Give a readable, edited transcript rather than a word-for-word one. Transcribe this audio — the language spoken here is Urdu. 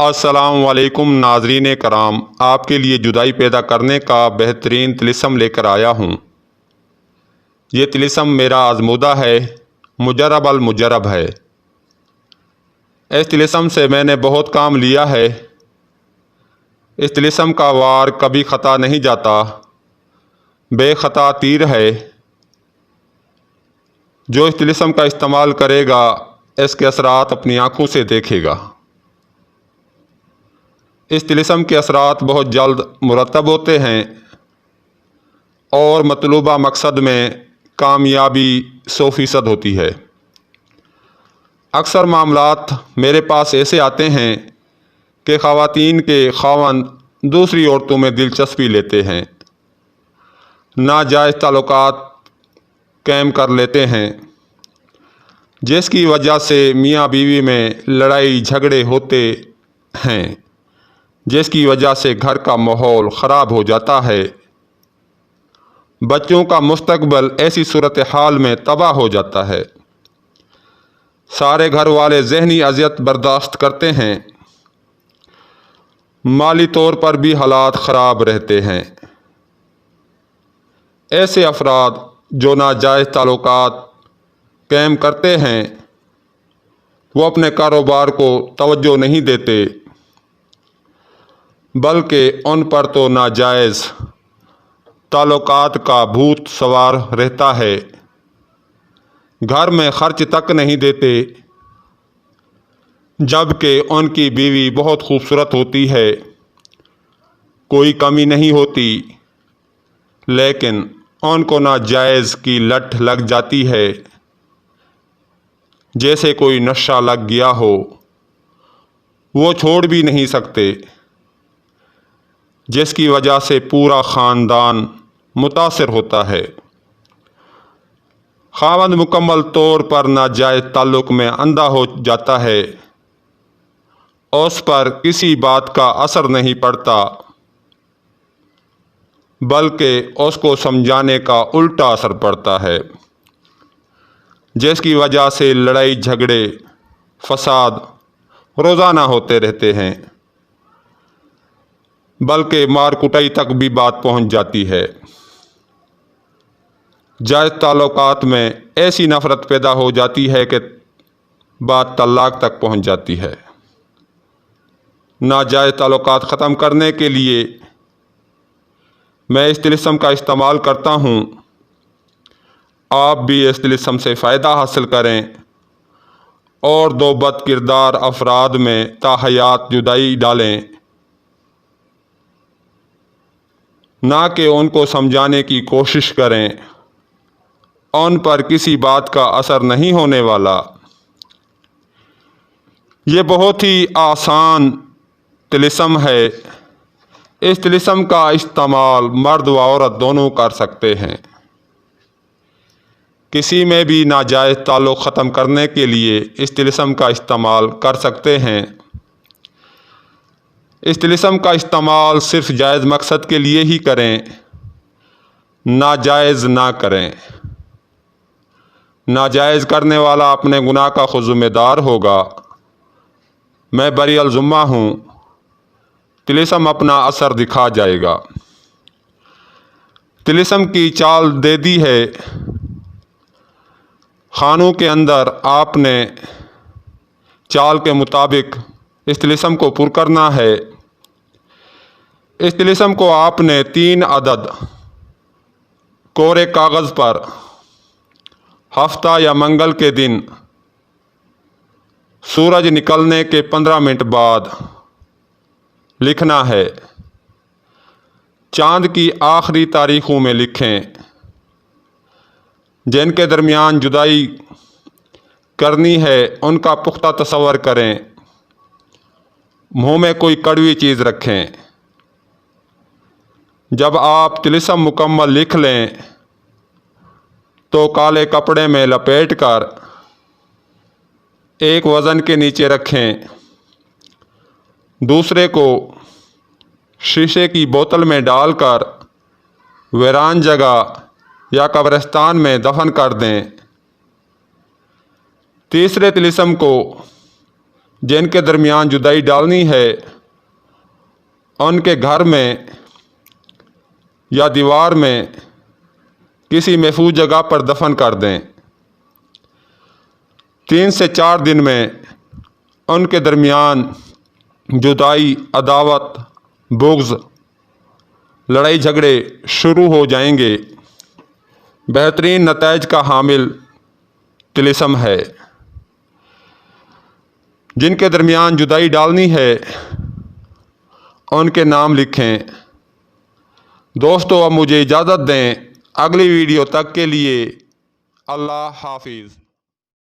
السلام علیکم ناظرین کرام، آپ کے لیے جدائی پیدا کرنے کا بہترین طلسم لے کر آیا ہوں۔ یہ طلسم میرا آزمودہ ہے، مجرب المجرب ہے۔ اس طلسم سے میں نے بہت کام لیا ہے۔ اس طلسم کا وار کبھی خطا نہیں جاتا، بے خطا تیر ہے۔ جو اس طلسم کا استعمال کرے گا اس کے اثرات اپنی آنکھوں سے دیکھے گا۔ اس طلسم کے اثرات بہت جلد مرتب ہوتے ہیں اور مطلوبہ مقصد میں کامیابی 100% ہوتی ہے۔ اکثر معاملات میرے پاس ایسے آتے ہیں کہ خواتین کے خاوند دوسری عورتوں میں دلچسپی لیتے ہیں، ناجائز تعلقات قائم کر لیتے ہیں، جس کی وجہ سے میاں بیوی میں لڑائی جھگڑے ہوتے ہیں، جس کی وجہ سے گھر کا ماحول خراب ہو جاتا ہے، بچوں کا مستقبل ایسی صورتحال میں تباہ ہو جاتا ہے، سارے گھر والے ذہنی اذیت برداشت کرتے ہیں، مالی طور پر بھی حالات خراب رہتے ہیں۔ ایسے افراد جو ناجائز تعلقات قائم کرتے ہیں وہ اپنے کاروبار کو توجہ نہیں دیتے، بلکہ ان پر تو ناجائز تعلقات کا بھوت سوار رہتا ہے، گھر میں خرچ تک نہیں دیتے، جبکہ ان کی بیوی بہت خوبصورت ہوتی ہے، کوئی کمی نہیں ہوتی، لیکن ان کو ناجائز کی لت لگ جاتی ہے، جیسے کوئی نشہ لگ گیا ہو، وہ چھوڑ بھی نہیں سکتے، جس کی وجہ سے پورا خاندان متاثر ہوتا ہے۔ خاوند مکمل طور پر ناجائز تعلق میں اندھا ہو جاتا ہے، اس پر کسی بات کا اثر نہیں پڑتا، بلکہ اس کو سمجھانے کا الٹا اثر پڑتا ہے، جس کی وجہ سے لڑائی جھگڑے فساد روزانہ ہوتے رہتے ہیں، بلکہ مار کٹائی تک بھی بات پہنچ جاتی ہے۔ جائز تعلقات میں ایسی نفرت پیدا ہو جاتی ہے کہ بات طلاق تک پہنچ جاتی ہے۔ ناجائز تعلقات ختم کرنے کے لیے میں اس طلسم کا استعمال کرتا ہوں، آپ بھی اس طلسم سے فائدہ حاصل کریں اور دو بد کردار افراد میں تاحیات جدائی ڈالیں، نہ کہ ان کو سمجھانے کی کوشش کریں، ان پر کسی بات کا اثر نہیں ہونے والا۔ یہ بہت ہی آسان طلسم ہے، اس طلسم کا استعمال مرد و عورت دونوں کر سکتے ہیں۔ کسی میں بھی ناجائز تعلق ختم کرنے کے لیے اس طلسم کا استعمال کر سکتے ہیں۔ اس طلسم کا استعمال صرف جائز مقصد کے لیے ہی کریں، ناجائز نہ کریں۔ ناجائز کرنے والا اپنے گناہ کا خود ذمہ دار ہوگا۔ میں بری الذمہ ہوں، طلسم اپنا اثر دکھا جائے گا۔ طلسم کی چال دے دی ہے، خانوں کے اندر آپ نے چال کے مطابق اس طلسم کو پر کرنا ہے۔ اس طلسم کو آپ نے 3 عدد کورے کاغذ پر ہفتہ یا منگل کے دن سورج نکلنے کے 15 منٹ بعد لکھنا ہے۔ چاند کی آخری تاریخوں میں لکھیں، جن کے درمیان جدائی کرنی ہے ان کا پختہ تصور کریں، منہ میں کوئی کڑوی چیز رکھیں۔ جب آپ طلسم مکمل لکھ لیں تو کالے کپڑے میں لپیٹ کر ایک وزن کے نیچے رکھیں، دوسرے کو شیشے کی بوتل میں ڈال کر ویران جگہ یا قبرستان میں دفن کر دیں۔ تیسرے طلسم کو جن کے درمیان جدائی ڈالنی ہے ان کے گھر میں یا دیوار میں کسی محفوظ جگہ پر دفن کر دیں۔ 3 سے 4 دن میں ان کے درمیان جدائی، عداوت، بغض، لڑائی جھگڑے شروع ہو جائیں گے۔ بہترین نتائج کا حامل طلسم ہے۔ جن کے درمیان جدائی ڈالنی ہے ان کے نام لکھیں۔ دوستو اب مجھے اجازت دیں، اگلی ویڈیو تک کے لیے اللہ حافظ۔